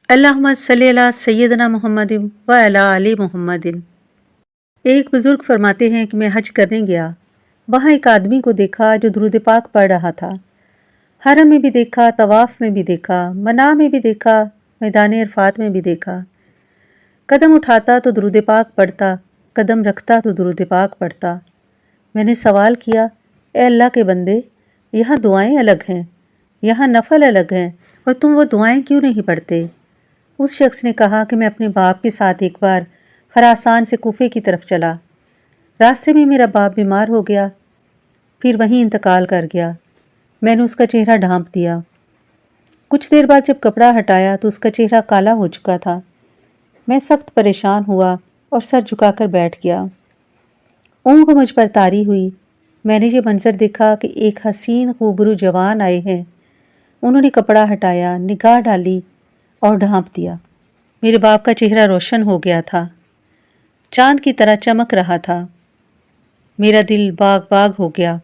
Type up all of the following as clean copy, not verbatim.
اللہم صلی علی سیدنا محمد و علی آل محمد۔ ایک بزرگ فرماتے ہیں کہ میں حج کرنے گیا، وہاں ایک آدمی کو دیکھا جو درود پاک پڑھ رہا تھا۔ حرم میں بھی دیکھا، طواف میں بھی دیکھا، منا میں بھی دیکھا، میدان عرفات میں بھی دیکھا۔ قدم اٹھاتا تو درود پاک پڑھتا، قدم رکھتا تو درود پاک پڑھتا۔ میں نے سوال کیا، اے اللہ کے بندے، یہاں دعائیں الگ ہیں، یہاں نفل الگ ہیں، اور تم وہ دعائیں کیوں نہیں پڑھتے؟ اس شخص نے کہا کہ میں اپنے باپ کے ساتھ ایک بار خراسان سے کوفے کی طرف چلا۔ راستے میں میرا باپ بیمار ہو گیا، پھر وہیں انتقال کر گیا۔ میں نے اس کا چہرہ ڈھانپ دیا۔ کچھ دیر بعد جب کپڑا ہٹایا تو اس کا چہرہ کالا ہو چکا تھا۔ میں سخت پریشان ہوا اور سر جھکا کر بیٹھ گیا۔ اونگ مجھ پر طاری ہوئی۔ میں نے یہ منظر دیکھا کہ ایک حسین خوبرو جوان آئے ہیں۔ انہوں نے کپڑا ہٹایا، نگاہ ڈالی اور ڈھانپ دیا۔ میرے باپ کا چہرہ روشن ہو گیا تھا، چاند کی طرح چمک رہا تھا۔ میرا دل باغ باغ ہو گیا۔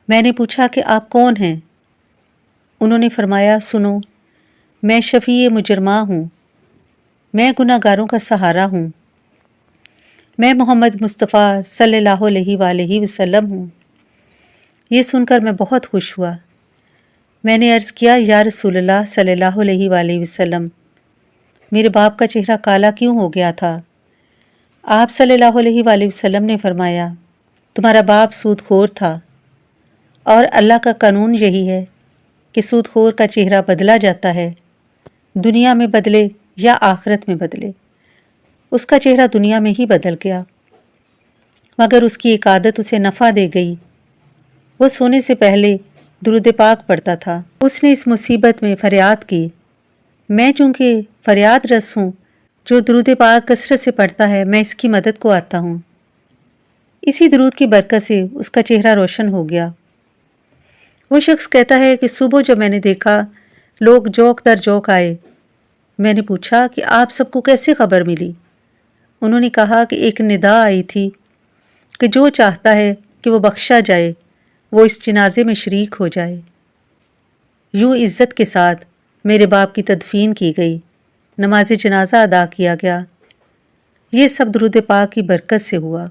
میں نے پوچھا کہ آپ کون ہیں؟ انہوں نے فرمایا، سنو، میں شفیع مجرماں ہوں، میں گناہ گاروں کا سہارا ہوں، میں محمد مصطفیٰ صلی اللہ علیہ وآلہ وسلم ہوں۔ یہ سن کر میں بہت خوش ہوا۔ میں نے عرض کیا، یا رسول اللہ صلی اللہ علیہ وآلہ وسلم، میرے باپ کا چہرہ کالا کیوں ہو گیا تھا؟ آپ صلی اللہ علیہ وآلہ وسلم نے فرمایا، تمہارا باپ سود خور تھا، اور اللہ کا قانون یہی ہے کہ سود خور کا چہرہ بدلا جاتا ہے، دنیا میں بدلے یا آخرت میں بدلے۔ اس کا چہرہ دنیا میں ہی بدل گیا، مگر اس کی ایک عادت اسے نفع دے گئی۔ وہ سونے سے پہلے درود پاک پڑھتا تھا۔ اس نے اس مصیبت میں فریاد کی، میں چونکہ فریاد رس ہوں جو درود پاک کثرت سے پڑھتا ہے، میں اس کی مدد کو آتا ہوں۔ اسی درود کی برکت سے اس کا چہرہ روشن ہو گیا۔ وہ شخص کہتا ہے کہ صبح جب میں نے دیکھا لوگ جوک در جوک آئے، میں نے پوچھا کہ آپ سب کو کیسے خبر ملی؟ انہوں نے کہا کہ ایک ندا آئی تھی کہ جو چاہتا ہے کہ وہ بخشا جائے وہ اس جنازے میں شریک ہو جائے۔ یوں عزت کے ساتھ میرے باپ کی تدفین کی گئی، نماز جنازہ ادا کیا گیا۔ یہ سب درود پاک کی برکت سے ہوا۔